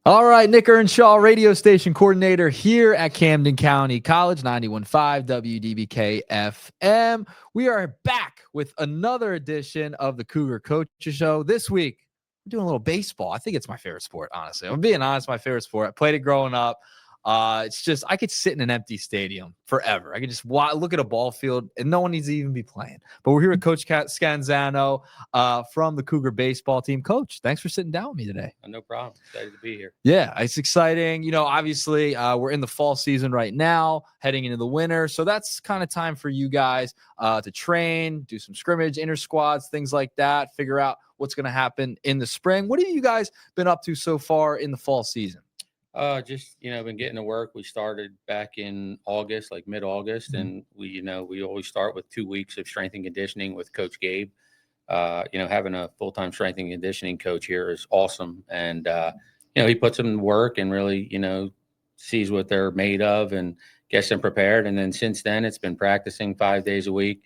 All right, Nick Earnshaw, radio station coordinator here at Camden County College, 91.5 WDBK-FM. We are back with another edition of the Cougar Coaches Show. This week, we're doing a little baseball. I think it's my favorite sport, honestly. I'm being honest, my favorite sport. I played it growing up. It's just, I could sit in an empty stadium forever. I could just look at a ball field and no one needs to even be playing. But we're here with Coach Scanzano from the Cougar baseball team. Coach, thanks for sitting down with me today. No problem. Excited to be here. Yeah, it's exciting. You know, obviously, we're in the fall season right now, heading into the winter. So that's kind of time for you guys to train, do some scrimmage, inter squads, things like that, figure out what's going to happen in the spring. What have you guys been up to so far in the fall season? Been getting to work. We started back in August, like mid-August, and we always start with 2 weeks of strength and conditioning with Coach Gabe. Having a full-time strength and conditioning coach here is awesome. And, he puts them to work and really, sees what they're made of and gets them prepared. And then since then, it's been practicing 5 days a week,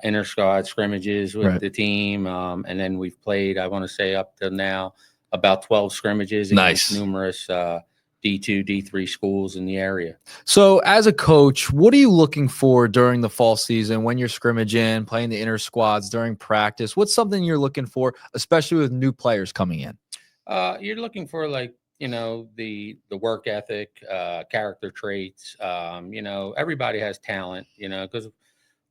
inter-squad scrimmages with the team. And then we've played, I want to say up to now, about 12 scrimmages against numerous D2, D3 schools in the area. So as a coach, what are you looking for during the fall season when you're scrimmaging, playing the inter squads during practice? What's something you're looking for, especially with new players coming in? You're looking for the work ethic, character traits. Everybody has talent, because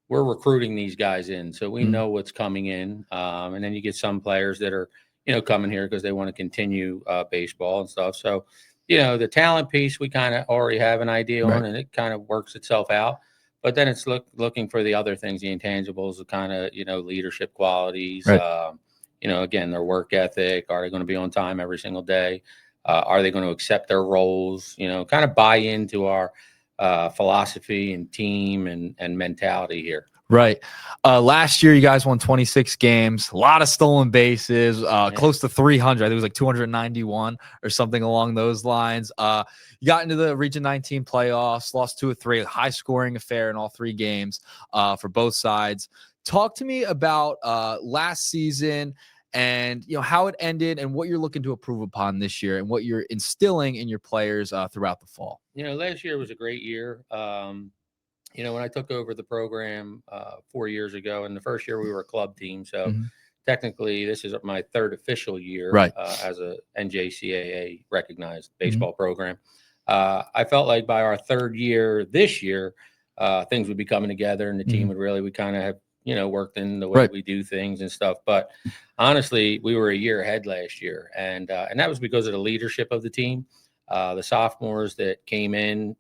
we're recruiting these guys in. So we know what's coming in. And then you get some players that are, coming here because they want to continue baseball and stuff. So, the talent piece, we kind of already have an idea on, and it kind of works itself out. But then it's looking for the other things, the intangibles, the kind of, leadership qualities, again, their work ethic. Are they going to be on time every single day? Are they going to accept their roles? Kind of buy into our philosophy and team and mentality here. Right. Last year, you guys won 26 games, a lot of stolen bases, close to 300. I think it was like 291 or something along those lines. You got into the Region 19 playoffs, lost 2 of 3, a high-scoring affair in all 3 games for both sides. Talk to me about last season and how it ended and what you're looking to improve upon this year and what you're instilling in your players throughout the fall. Last year was a great year. When I took over the program 4 years ago, and the first year we were a club team, so technically this is my 3rd official year as a NJCAA recognized baseball program. I felt like by our 3rd year this year, things would be coming together, and the team we kind of have worked in the way we do things and stuff. But honestly, we were a year ahead last year, and that was because of the leadership of the team. The sophomores that came in,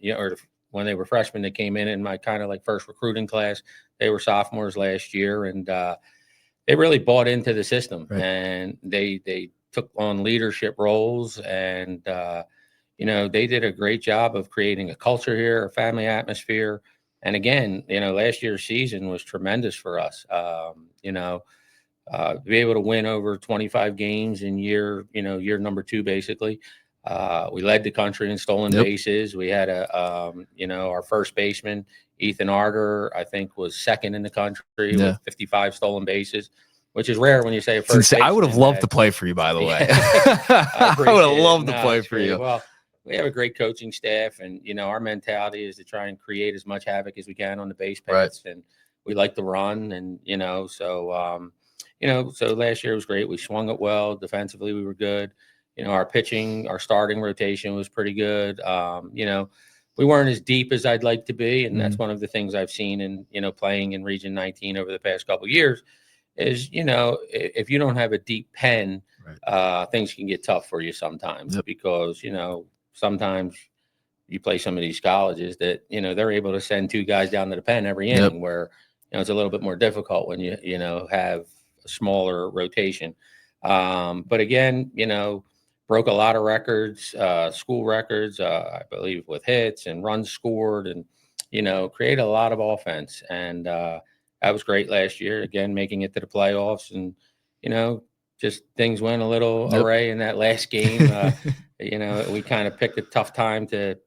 when they were freshmen, they came in my kind of like first recruiting class. They were sophomores last year, and they really bought into the system, and they took on leadership roles, and they did a great job of creating a culture here, a family atmosphere. And again, last year's season was tremendous for us. To be able to win over 25 games in year number 2, basically. We led the country in stolen bases. We had our first baseman, Ethan Arter, I think was 2nd in the country with 55 stolen bases, which is rare when you say a first baseman. I would have loved to play for you, by the way. I would have loved to play for you. Well, we have a great coaching staff, and, our mentality is to try and create as much havoc as we can on the base paths. And we like to run, and, so last year was great. We swung it well. Defensively, we were good. Our pitching, our starting rotation was pretty good. We weren't as deep as I'd like to be. And that's one of the things I've seen in, playing in Region 19 over the past couple of years is, if you don't have a deep pen, things can get tough for you sometimes because, sometimes you play some of these colleges that, they're able to send 2 guys down to the pen every inning where, it's a little bit more difficult when you have a smaller rotation. But again, broke a lot of records, school records, I believe, with hits and runs scored, and, created a lot of offense. And that was great last year, again, making it to the playoffs. And, just things went a little array in that last game. We kind of picked a tough time to,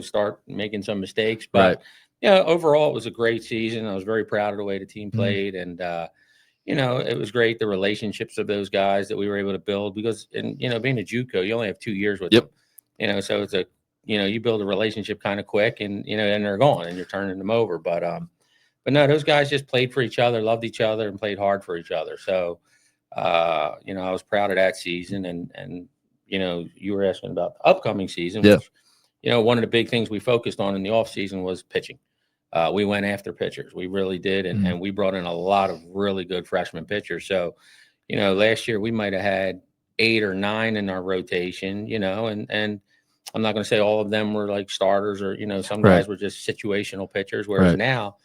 start making some mistakes. But, overall, it was a great season. I was very proud of the way the team played. And, it was great, the relationships of those guys that we were able to build because, and, being a JUCO, you only have 2 years with them, so it's you build a relationship kind of quick and, and they're gone and you're turning them over. But no, those guys just played for each other, loved each other, and played hard for each other. So, I was proud of that season. And you were asking about the upcoming season, which, one of the big things we focused on in the offseason was pitching. We went after pitchers. We really did. And we brought in a lot of really good freshman pitchers. So, last year we might have had 8 or 9 in our rotation, and I'm not going to say all of them were like starters or, some guys were just situational pitchers. Whereas now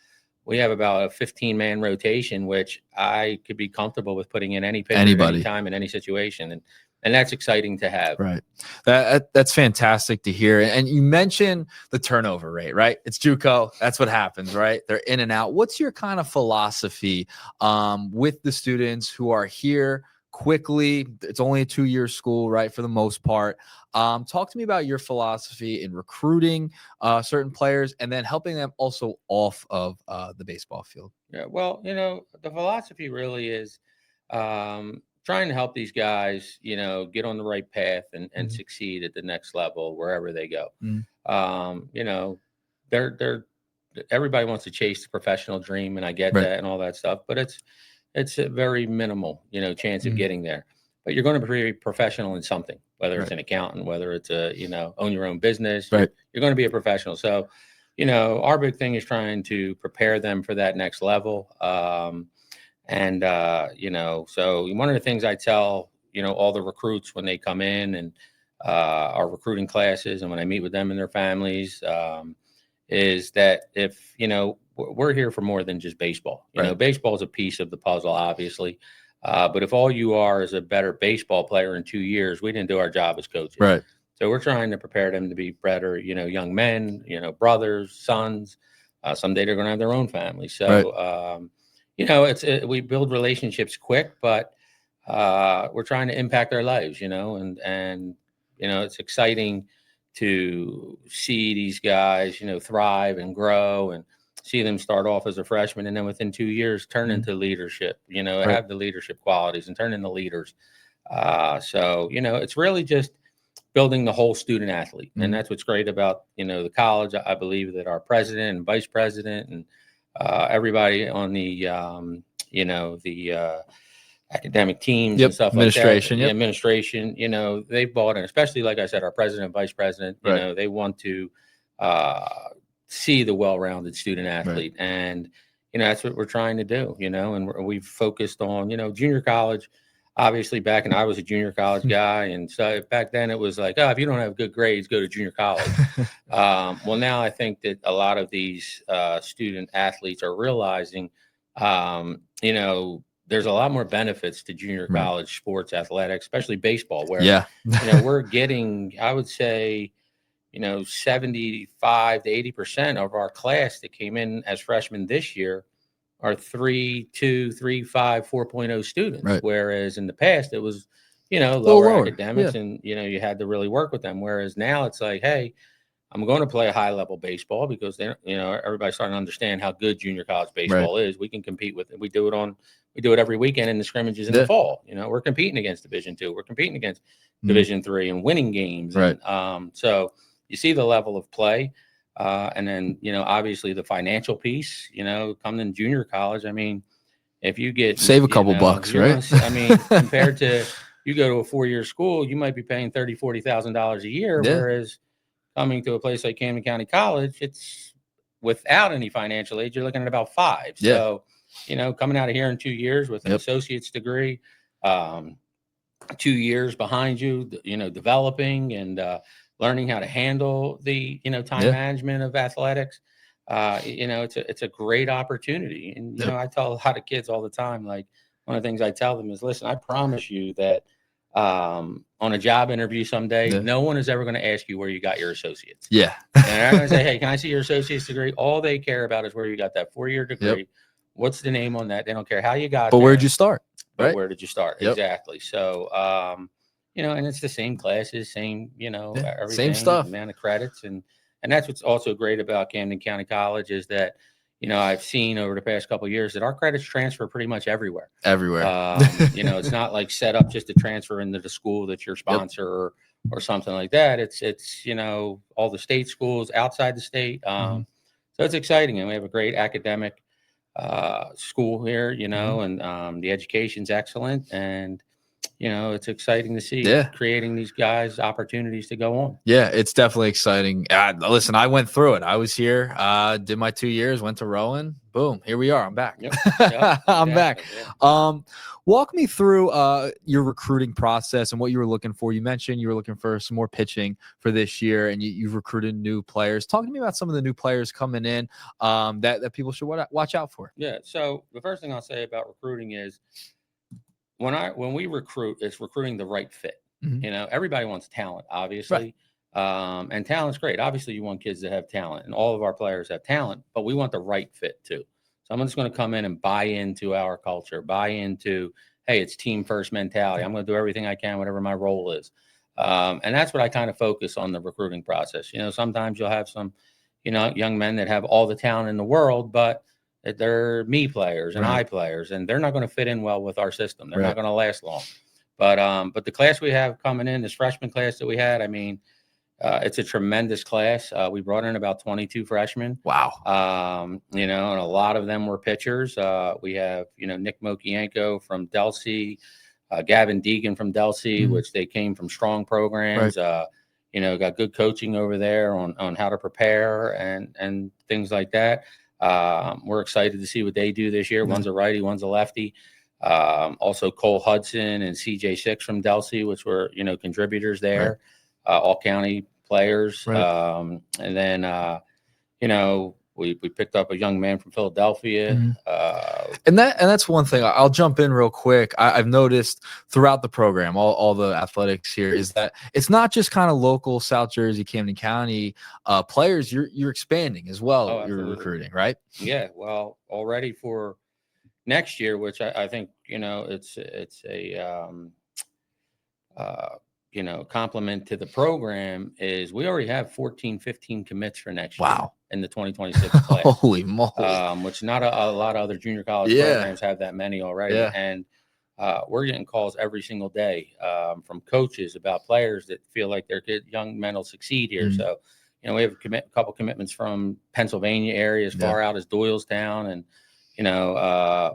we have about a 15-man rotation, which I could be comfortable with putting in any pitcher at any time in any situation. And that's exciting to have. Right. That's fantastic to hear. And you mentioned the turnover rate, right? It's JUCO. That's what happens, right? They're in and out. What's your kind of philosophy with the students who are here quickly? It's only a 2-year school, right? For the most part. Talk to me about your philosophy in recruiting certain players and then helping them also off of the baseball field. Yeah. Well, the philosophy really is trying to help these guys, get on the right path and succeed at the next level wherever they go. They're everybody wants to chase the professional dream, and I get that and all that stuff, but it's a very minimal, chance of getting there. But you're going to be professional in something, whether it's an accountant, whether it's own your own business. You're going to be a professional. So, our big thing is trying to prepare them for that next level. So one of the things I tell, all the recruits when they come in and our recruiting classes and when I meet with them and their families, is that if, we're here for more than just baseball. Baseball is a piece of the puzzle, obviously. But if all you are is a better baseball player in 2 years, we didn't do our job as coaches. Right. So we're trying to prepare them to be better, young men, brothers, sons. Someday they're going to have their own family. So, we build relationships quick, but we're trying to impact their lives, and it's exciting to see these guys, thrive and grow and see them start off as a freshman and then within 2 years turn into leadership, have the leadership qualities and turn into leaders. So, it's really just building the whole student athlete. And that's what's great about, the college. I believe that our president and vice president and everybody on the, the academic teams and stuff like that. The administration, they've bought in, especially, like I said, our president and vice president, they want to see the well-rounded student athlete. And, that's what we're trying to do, and we've focused on, junior college. Obviously, and I was a junior college guy. And so back then it was like, oh, if you don't have good grades, go to junior college. Well, now I think that a lot of these student athletes are realizing, there's a lot more benefits to junior college sports athletics, especially baseball, where, we're getting, I would say, 75 to 80% of our class that came in as freshmen this year are 3.2, 3.5, 4.0 students. Whereas in the past it was, lower academics and, you had to really work with them. Whereas now it's like, hey, I'm going to play a high level baseball because they're, everybody's starting to understand how good junior college baseball is. We can compete with it. We do it every weekend in the scrimmages in the fall. We're competing against Division II. We're competing against Division III and winning games. And, so you see the level of play. And then, obviously the financial piece, coming in junior college. I mean, if you get save a couple bucks, right? Compared to you go to a 4-year school, you might be paying $30,000, $40,000 a year. Whereas coming to a place like Camden County College, it's without any financial aid, you're looking at about 5. So, coming out of here in 2 years with an associate's degree, 2 years behind you, developing and, learning how to handle the, time management of athletics. It's a great opportunity. And, I tell a lot of kids all the time, like one of the things I tell them is, listen, I promise you that on a job interview someday, no one is ever going to ask you where you got your associates. And they're going to say, hey, can I see your associate's degree? All they care about is where you got that 4-year degree. What's the name on that? They don't care how you got there. But where'd you start? But where did you start? Exactly. So, and it's the same classes, same, everything, same stuff, amount of credits. And that's what's also great about Camden County College is that, I've seen over the past couple of years that our credits transfer pretty much everywhere. It's not like set up just to transfer into the school that's your sponsor or something like that. It's all the state schools outside the state. So it's exciting, and we have a great academic school here, and the education's excellent, and it's exciting to see creating these guys opportunities to go on. Yeah, it's definitely exciting. Listen, I went through it. I was here, did my 2 years, went to Rowan. Boom, here we are. I'm back. I'm back. Yeah. Walk me through your recruiting process and what you were looking for. You mentioned you were looking for some more pitching for this year, and you've recruited new players. Talk to me about some of the new players coming in that people should watch out for. Yeah, so the first thing I'll say about recruiting is, when we recruit, it's recruiting the right fit. Everybody wants talent, obviously. Right. And talent's great. Obviously, you want kids that have talent, and all of our players have talent, but we want the right fit too. Someone's going to come in and buy into our culture, buy into, hey, it's team first mentality. I'm going to do everything I can, whatever my role is. And that's what I kind of focus on the recruiting process. Sometimes you'll have some, young men that have all the talent in the world, but they're me players and I players, and they're not going to fit in well with our system. They're not going to last long. But the class we have coming in, this freshman class that we had, I mean, it's a tremendous class. We brought in about 22 freshmen. Wow. And a lot of them were pitchers. We have, Nick Mokienko from Delsey, Gavin Deegan from Delsey, which they came from strong programs. Right. Got good coaching over there on how to prepare and things like that. We're excited to see what they do this year. One's a righty, one's a lefty. Also Cole Hudson and CJ6 from Delsey, which were, contributors there, all county players. Right. And then, we picked up a young man from Philadelphia. And that's one thing. I'll jump in real quick. I've noticed throughout the program, all the athletics here, is that it's not just kind of local South Jersey, Camden County players. You're expanding as well. Oh, you're recruiting, right? Yeah. Well, already for next year, which I think, it's a compliment to the program, is we already have 15 commits for next year in the 2026 class. Holy moly. Which not a lot of other junior college programs have that many already. Yeah. And we're getting calls every single day from coaches about players that feel like their young men will succeed here. So, we have a couple commitments from Pennsylvania area as far out as Doylestown, and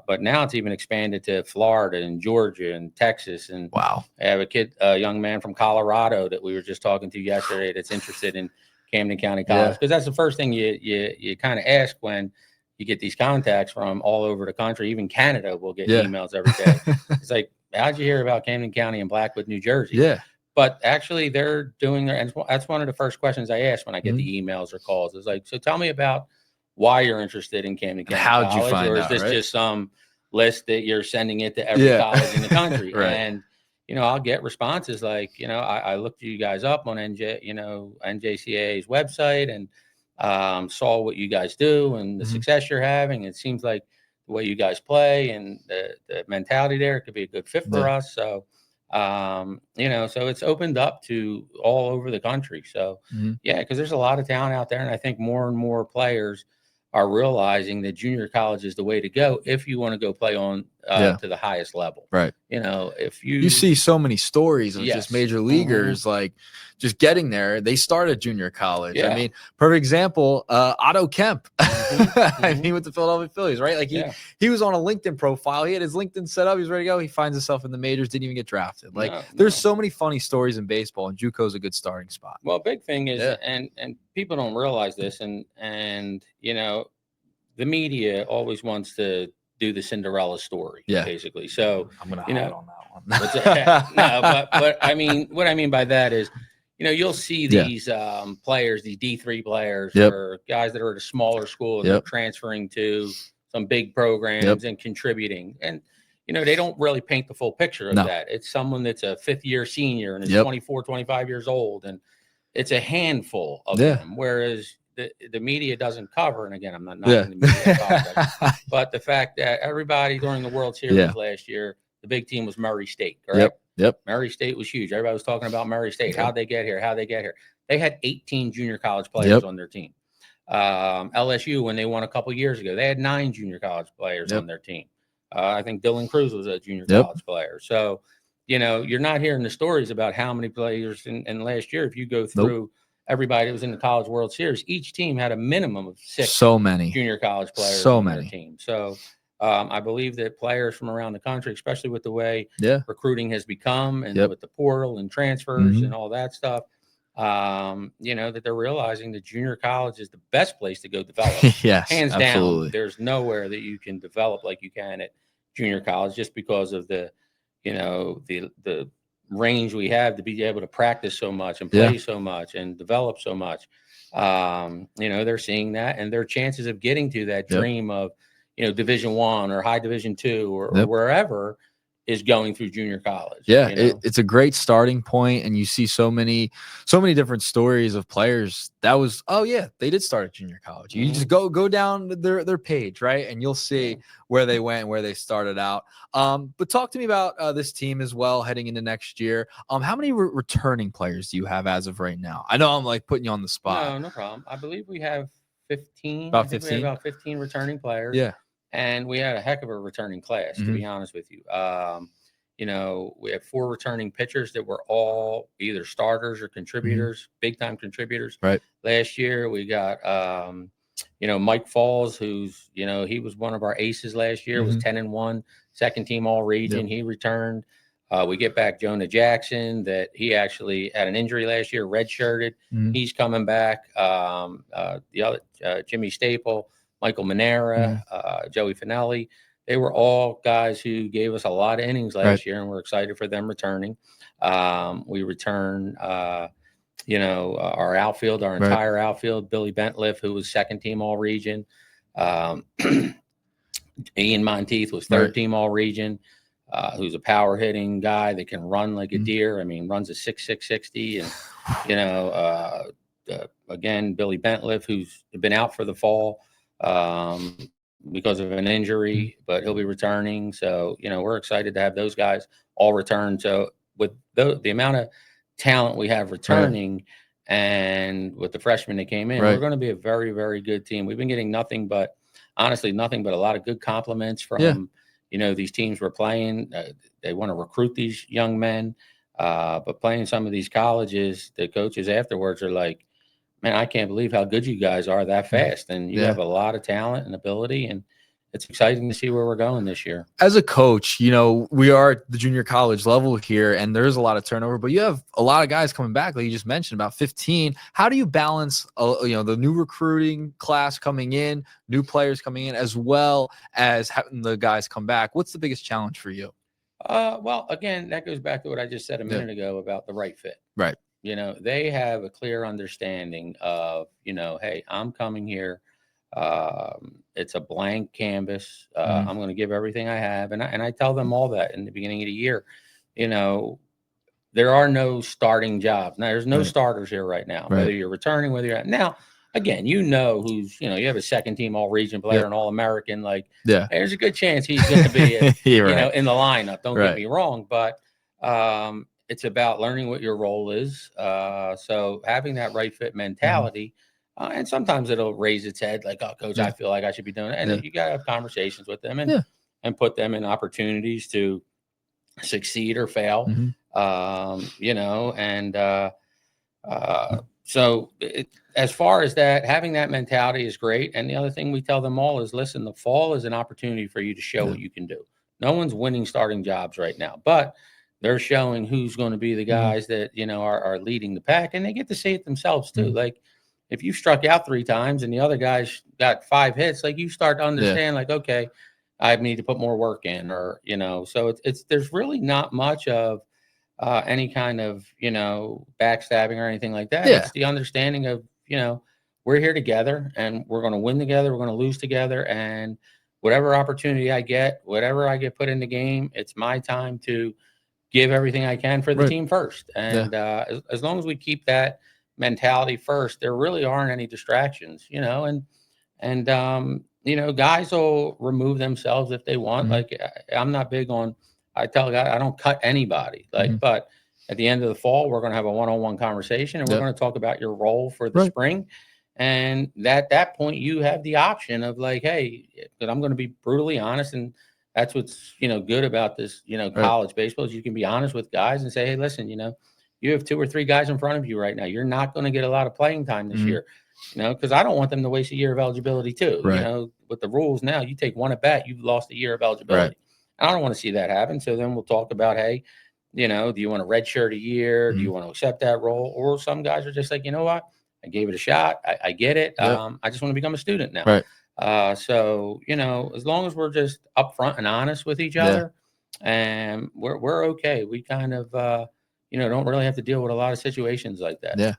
but now it's even expanded to Florida and Georgia and Texas. And I have a young man from Colorado that we were just talking to yesterday that's interested in Camden County College, because that's the first thing you kind of ask when you get these contacts from all over the country. Even Canada will get emails every day. It's like, how'd you hear about Camden County and Blackwood, New Jersey? Yeah. But actually, they're doing and that's one of the first questions I ask when I get the emails or calls. Is like, so tell me about why you're interested in Camden County College. How'd you find or is this just some list that you're sending it to every college in the country? And I'll get responses like, I looked you guys up on NJCAA's website and saw what you guys do and the success you're having. It seems like the way you guys play and the mentality there could be a good fit for us. So, so it's opened up to all over the country. So, because there's a lot of talent out there, and I think more and more players are realizing that junior college is the way to go if you want to go play on to the highest level. Right. If you see so many stories of just major leaguers like just getting there, they start at junior college. I mean, perfect example, Otto Kemp. I mean, with the Philadelphia Phillies, right? Like he was on a LinkedIn profile. He had his LinkedIn set up. He was ready to go. He finds himself in the majors, didn't even get drafted. Like there's so many funny stories in baseball, and JUCO's a good starting spot. Well, big thing is, and people don't realize this, and the media always wants to do the Cinderella story, basically. So I'm gonna hide on that one. but I mean, what I mean by that is, you'll see these players, these D3 players, or guys that are at a smaller school that are transferring to some big programs and contributing, and they don't really paint the full picture of that. It's someone that's a fifth-year senior and is 24, 25 years old, and it's a handful of them. Whereas the media doesn't cover, and again, I'm not knocking the media, but the fact that everybody during the World Series last year, the big team was Murray State, correct? Murray State was huge. Everybody was talking about Murray State. How'd they get here? How'd they get here? They had 18 junior college players on their team. LSU, when they won a couple years ago, they had 9 junior college players on their team. I think Dylan Cruz was a junior college player. So, you're not hearing the stories about how many players in last year. If you go through everybody that was in the College World Series, each team had a minimum of 6 junior college players on their team. So I believe that players from around the country, especially with the way recruiting has become and with the portal and transfers and all that stuff, that they're realizing that junior college is the best place to go develop. Hands down. There's nowhere that you can develop like you can at junior college, just because of the range we have to be able to practice so much and play so much and develop so much. They're seeing that, and their chances of getting to that dream of, Division I or high Division II or wherever is going through junior college. It's a great starting point, and you see so many different stories of players that was, they did start at junior college. You just go down their page, right, and you'll see where they went and where they started out. But talk to me about this team as well heading into next year. How many returning players do you have as of right now? I know I'm like putting you on the spot. No problem. I believe we have 15. About 15. We have about 15 returning players. And we had a heck of a returning class, to be honest with you. We had 4 returning pitchers that were all either starters or contributors, big-time contributors. Last year, we got, Mike Falls, who's, he was one of our aces last year, was 10-1, second team all-region. He returned. We get back Jonah Jackson, that he actually had an injury last year, redshirted. He's coming back. The other, Jimmy Staple, Michael Manera, Joey Finelli, they were all guys who gave us a lot of innings last year, and we're excited for them returning. We return, our outfield, our entire outfield. Billy Bentliff, who was second team all region. Ian Monteith was third team all region, who's a power hitting guy that can run like a deer. I mean, runs a 6.6 60, and again, Billy Bentliff, who's been out for the fall because of an injury, but he'll be returning. So, we're excited to have those guys all return. So with the amount of talent we have returning and with the freshmen that came in, we're going to be a very, very good team. We've been getting nothing but a lot of good compliments from, these teams we're playing. They want to recruit these young men, but playing some of these colleges, the coaches afterwards are like, man, I can't believe how good you guys are that fast. And you have a lot of talent and ability, and it's exciting to see where we're going this year. As a coach, we are at the junior college level here, and there's a lot of turnover, but you have a lot of guys coming back, like you just mentioned, about 15. How do you balance, the new recruiting class coming in, new players coming in, as well as having the guys come back? What's the biggest challenge for you? Well, again, that goes back to what I just said a minute ago about the right fit. Right. They have a clear understanding of, hey, I'm coming here. It's a blank canvas. I'm going to give everything I have. And I tell them all that in the beginning of the year. There are no starting jobs. Now, there's no starters here right now, whether you're returning, whether you're now, again, who's, you have a second team all region player, an all American, like, hey, there's a good chance he's going to be, in the lineup. Don't get me wrong. But, it's about learning what your role is. So having that right fit mentality, and sometimes it'll raise its head like, oh, coach, I feel like I should be doing it. And you got to have conversations with them and put them in opportunities to succeed or fail, so as far as that, having that mentality is great. And the other thing we tell them all is, listen, the fall is an opportunity for you to show what you can do. No one's winning starting jobs right now, but they're showing who's going to be the guys that, are leading the pack, and they get to see it themselves too. Like, if you struck out 3 times and the other guys got 5 hits, like, you start to understand, like, okay, I need to put more work in, or, so there's really not much of any kind of, backstabbing or anything like that. It's the understanding of, we're here together and we're going to win together. We're going to lose together. And whatever opportunity I get, whatever I get put in the game, it's my time to give everything I can for the team first. And as long as we keep that mentality first, there really aren't any distractions, and guys will remove themselves if they want. Like, I'm not big on, I tell guys, I don't cut anybody, but at the end of the fall, we're going to have a one-on-one conversation, and we're going to talk about your role for the spring. And at that point, you have the option of like, hey, but I'm going to be brutally honest. And that's what's, good about this, college baseball is you can be honest with guys and say, hey, listen, you have 2 or 3 guys in front of you right now. You're not going to get a lot of playing time this year, because I don't want them to waste a year of eligibility too. Right. With the rules now, you take one at bat, you've lost a year of eligibility. Right. I don't want to see that happen. So then we'll talk about, hey, do you want a redshirt a year? Do you want to accept that role? Or some guys are just like, you know what? I gave it a shot. I get it. Yep. I just want to become a student now. Right. So, as long as we're just upfront and honest with each other, and we're okay. We kind of, don't really have to deal with a lot of situations like that. Yeah.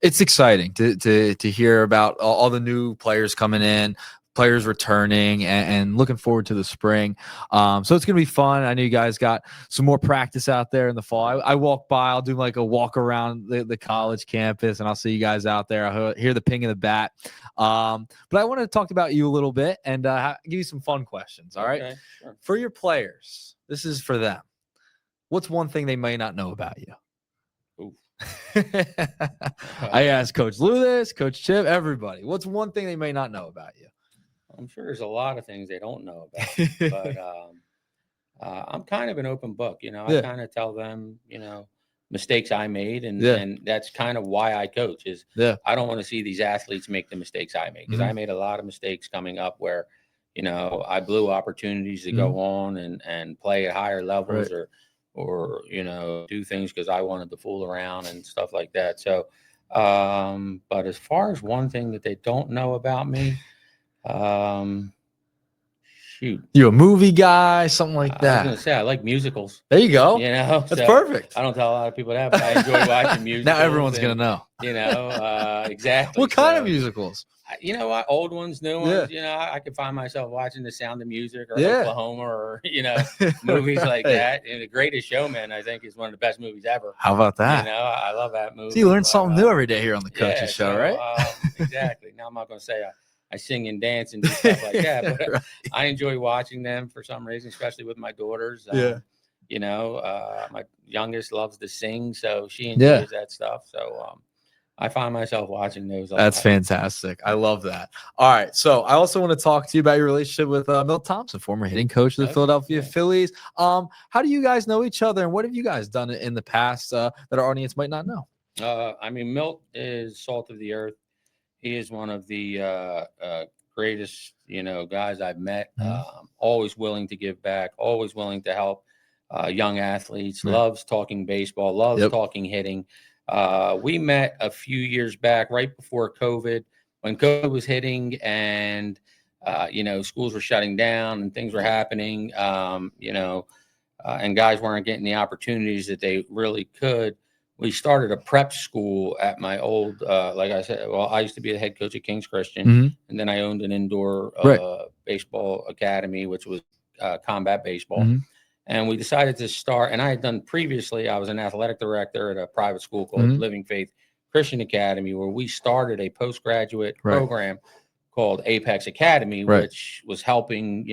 It's exciting to hear about all the new players coming in, players returning, and looking forward to the spring. So it's going to be fun. I know you guys got some more practice out there in the fall. I walk by, I'll do like a walk around the college campus, and I'll see you guys out there. I'll hear the ping of the bat. But I want to talk about you a little bit and give you some fun questions. All right. Okay, sure. For your players, this is for them. What's one thing they may not know about you? I asked Coach Lou this, Coach Chip, everybody. What's one thing they may not know about you? I'm sure there's a lot of things they don't know about me, but I'm kind of an open book. I kind of tell them, mistakes I made, and that's kind of why I coach is I don't want to see these athletes make the mistakes I made, because I made a lot of mistakes coming up where, I blew opportunities to go on and play at higher levels or do things because I wanted to fool around and stuff like that. So, but as far as one thing that they don't know about me, shoot, you a movie guy, something like that? I was gonna say I like musicals. There you go. That's perfect. I don't tell a lot of people that, but I enjoy watching musicals. Now everyone's gonna know. Exactly. What kind of musicals? You know what? Old ones, new ones. I could find myself watching The Sound of Music or Oklahoma or movies like that. And The Greatest Showman, I think, is one of the best movies ever. How about that? I love that movie. So you learn something new every day here on the Coaches Show, right? Exactly. Now I'm not gonna say I sing and dance and do stuff like that, but I enjoy watching them for some reason, especially with my daughters. My youngest loves to sing, so she enjoys that stuff. So I find myself watching those. That's fantastic. I love that. All right. So I also want to talk to you about your relationship with Milt Thompson, former hitting coach of the Philadelphia Phillies. How do you guys know each other, and what have you guys done in the past that our audience might not know? Milt is salt of the earth. He is one of the greatest, guys I've met. Always willing to give back, always willing to help young athletes. Loves talking baseball, loves talking hitting. We met a few years back, right before COVID, when COVID was hitting and, schools were shutting down and things were happening, and guys weren't getting the opportunities that they really could. We started a prep school at my old, like I said, I used to be the head coach at King's Christian, and then I owned an indoor baseball academy, which was combat baseball. And we decided to start, and I had done previously, I was an athletic director at a private school called Living Faith Christian Academy, where we started a postgraduate program called Apex Academy, which was helping,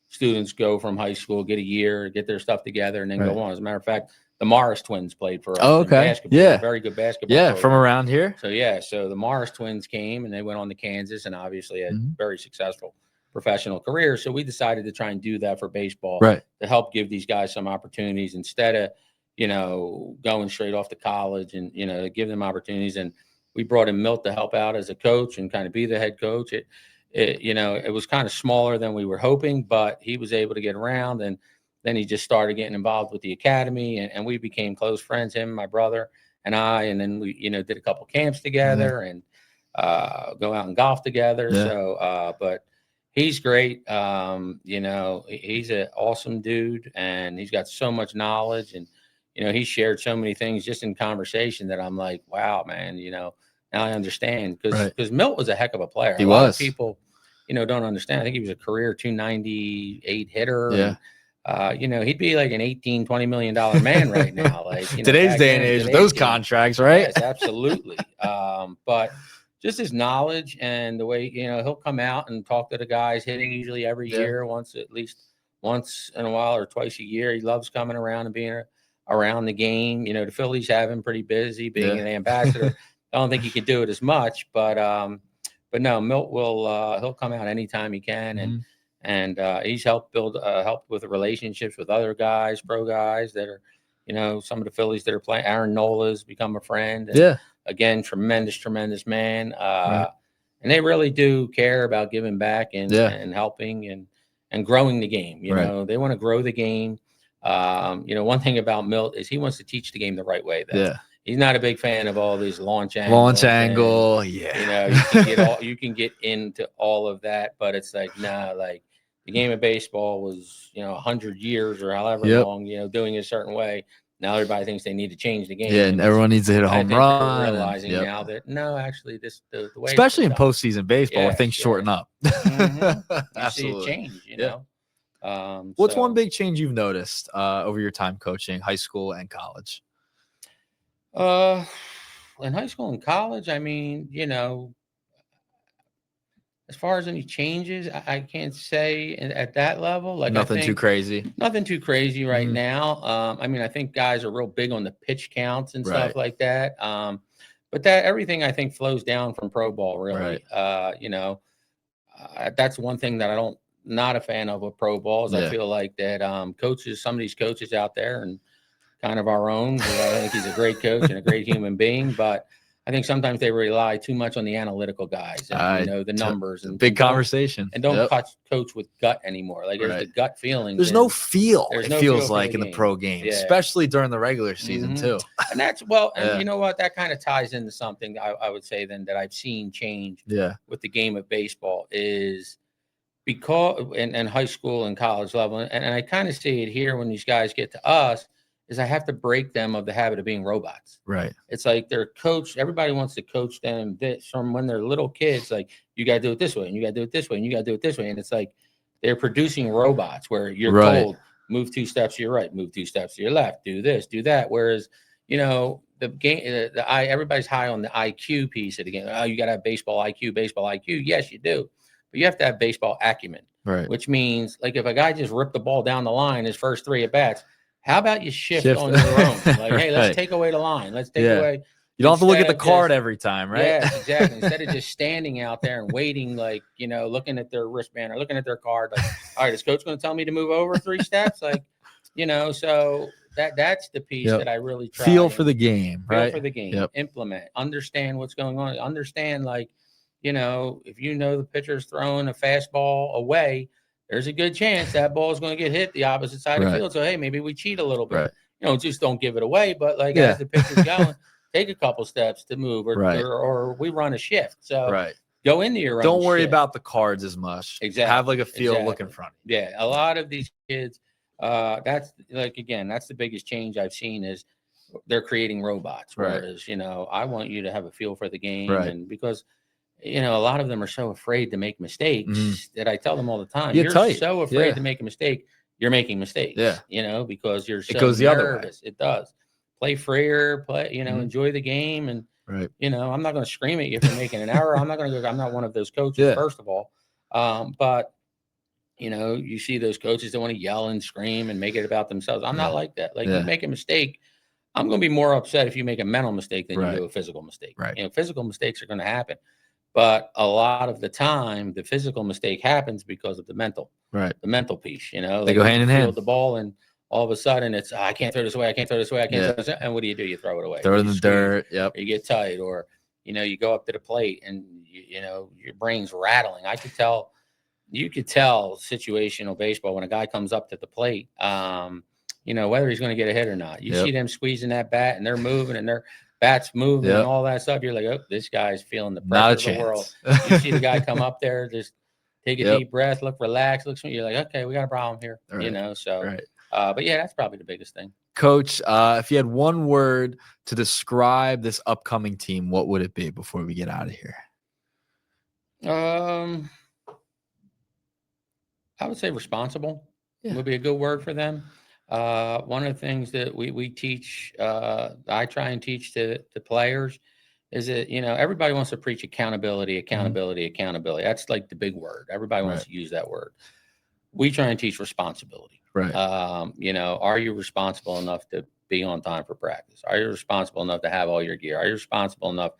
students go from high school, get a year, get their stuff together, and then go on. As a matter of fact, the Morris twins played for us in basketball. Very good basketball program. From around here. So the Morris twins came and they went on to Kansas and obviously had very successful professional careers. So we decided to try and do that for baseball to help give these guys some opportunities instead of, going straight off to college and, give them opportunities. And we brought in Milt to help out as a coach and kind of be the head coach. It was kind of smaller than we were hoping, but he was able to get around, and then he just started getting involved with the academy, and we became close friends, him, my brother, and I. And then we, did a couple camps together and go out and golf together. So, but he's great. He's an awesome dude, and he's got so much knowledge, and he shared so many things just in conversation that I'm like, wow, man. Now I understand because Milt was a heck of a player. A lot of people, don't understand. I think he was a career 298 hitter. And, he'd be like an $18-20 million man right now. Like today's day and age with those contracts, right? Yes, absolutely. But just his knowledge and the way, he'll come out and talk to the guys hitting usually every year, at least once in a while or twice a year. He loves coming around and being around the game. The Phillies have him pretty busy being an ambassador. I don't think he could do it as much, but no, Milt will he'll come out anytime he can, and he's helped with the relationships with other guys, pro guys that are, some of the Phillies that are playing. Aaron Nola's become a friend. And again, tremendous man. And they really do care about giving back and helping and growing the game. They want to grow the game. One thing about Milt is he wants to teach the game the right way. He's not a big fan of all these launch angle. You can get into all of that, but it's like, nah, like the game of baseball was, 100 years or however long, doing it a certain way. Now everybody thinks they need to change the game. Yeah, and everyone needs to hit a home run. Realizing now that no, actually, the way, especially in postseason baseball, where things shorten up. You see it change. What's one big change you've noticed over your time coaching high school and college? In high school and college, I mean, as far as any changes, I can't say at that level. Like nothing too crazy. Nothing too crazy right now. I mean, I think guys are real big on the pitch counts and stuff like that. But that everything I think flows down from pro ball, really. That's one thing that not a fan of with pro ball is I feel like that some of these coaches out there and kind of our own. I think he's a great coach and a great human being, but I think sometimes they rely too much on the analytical guys and the numbers and big conversation. And don't coach with gut anymore. Like there's the gut feeling. There's no feel. It feels like in the pro game, especially during the regular season too. And that's and you know what? That kind of ties into something I would say then that I've seen change with the game of baseball is because in high school and college level, and I kind of see it here when these guys get to us. Is I have to break them of the habit of being robots. Right. It's like they're coached. Everybody wants to coach them this from when they're little kids. Like you got to do it this way, and you got to do it this way, and you got to do it this way. And it's like they're producing robots where you're told move 2 steps to your right, move 2 steps to your left, do this, do that. Whereas the game, everybody's high on the IQ piece of the game. Oh, you got to have baseball IQ. Yes, you do, but you have to have baseball acumen. Right. Which means like if a guy just ripped the ball down the line his first 3 at bats. How about you shift on your own? Like, hey, let's take away the line. Let's take away. You don't have to look at the card every time, right? Yeah, exactly. Instead of just standing out there and waiting, like, looking at their wristband or looking at their card, like, all right, is coach going to tell me to move over 3 steps? Like, so that's the piece that I really try. Feel for the game, right? Feel for the game. Implement. Understand what's going on. Understand, like, if the pitcher's throwing a fastball away, there's a good chance that ball is going to get hit the opposite side of the field. So, hey, maybe we cheat a little bit. Just don't give it away. But, like, as the pitcher's going, take a couple steps to move or we run a shift. So, go into your own Don't worry shift. About the cards as much. Exactly. Have, like, a feel look in front of you. Yeah, a lot of these kids, that's, like, again, that's the biggest change I've seen is they're creating robots. Whereas, I want you to have a feel for the game. And because – a lot of them are so afraid to make mistakes that I tell them all the time. You're so afraid to make a mistake. You're making mistakes. Because you're so it goes the nervous. Other way. It does. Play freer. Enjoy the game. And I'm not going to scream at you for making an error. I'm not one of those coaches. First of all, but you see those coaches that want to yell and scream and make it about themselves. I'm not like that. Like you make a mistake. I'm going to be more upset if you make a mental mistake than you do a physical mistake. Physical mistakes are going to happen. But a lot of the time, the physical mistake happens because of the mental, the mental piece. They go hand in hand. The ball, and all of a sudden, it's I can't throw this away. I can't throw this away. I can't throw this away. And what do? You throw it away. Throw it in the dirt. Or you get tight, or you go up to the plate, and your brain's rattling. You could tell situational baseball when a guy comes up to the plate. Whether he's going to get a hit or not. You see them squeezing that bat, and they're moving, and they're bats moving and all that stuff. You're like, oh, this guy's feeling the pressure of the world. You see the guy come up there, just take a deep breath, look relaxed, you're like, okay, we got a problem here. But yeah, that's probably the biggest thing. Coach, if you had one word to describe this upcoming team, what would it be before we get out of here? I would say responsible would be a good word for them. One of the things that we teach, I try and teach to players is that, everybody wants to preach accountability. That's like the big word. Everybody wants to use that word. We try and teach responsibility. Are you responsible enough to be on time for practice? Are you responsible enough to have all your gear? Are you responsible enough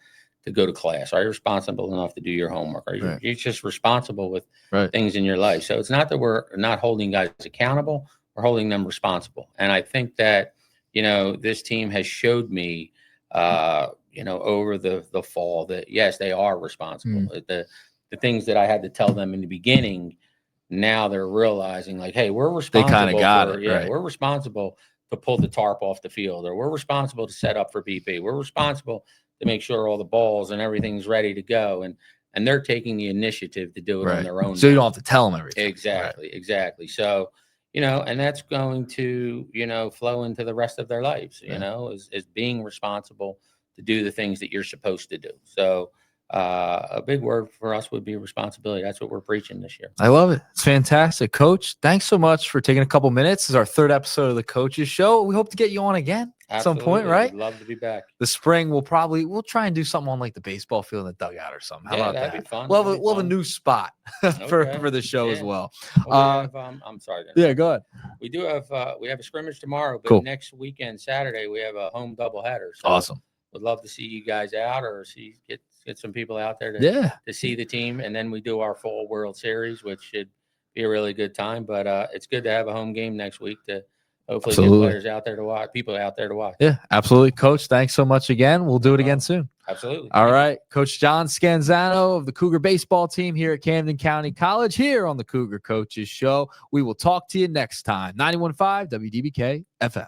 to go to class? Are you responsible enough to do your homework? Are you you're just responsible with things in your life? So it's not that we're not holding guys accountable, we're holding them responsible. And I think that, this team has showed me, over the fall that, yes, they are responsible. The things that I had to tell them in the beginning, now they're realizing like, hey, we're responsible. They kind of got it. We're responsible to pull the tarp off the field, or we're responsible to set up for BP. We're responsible to make sure all the balls and everything's ready to go. And they're taking the initiative to do it on their own. So you don't have to tell them everything. Exactly. So, and that's going to, flow into the rest of their lives, is being responsible to do the things that you're supposed to do. So, a big word for us would be responsibility. That's what we're preaching this year. I love it. It's fantastic. Coach, thanks so much for taking a couple minutes. This is our third episode of the Coaches Show. We hope to get you on again at some point, right? We'd love to be back. The spring, we'll try and do something on like the baseball field in the dugout or something. How about that? That'd be fun. We'll have a new spot for the show as well. I'm sorry. Yeah, go ahead. We do have we have a scrimmage tomorrow, but next weekend, Saturday, we have a home doubleheader. So awesome. Would love to see you guys out, or get some people out there to see the team. And then we do our fall World Series, which should be a really good time. But it's good to have a home game next week to hopefully get players out there to watch, people out there to watch. Yeah, absolutely. Coach, thanks so much again. We'll do it again soon. Absolutely. All right. Coach John Scanzano of the Cougar baseball team here at Camden County College, here on the Cougar Coaches Show. We will talk to you next time. 91.5 WDBK-FM.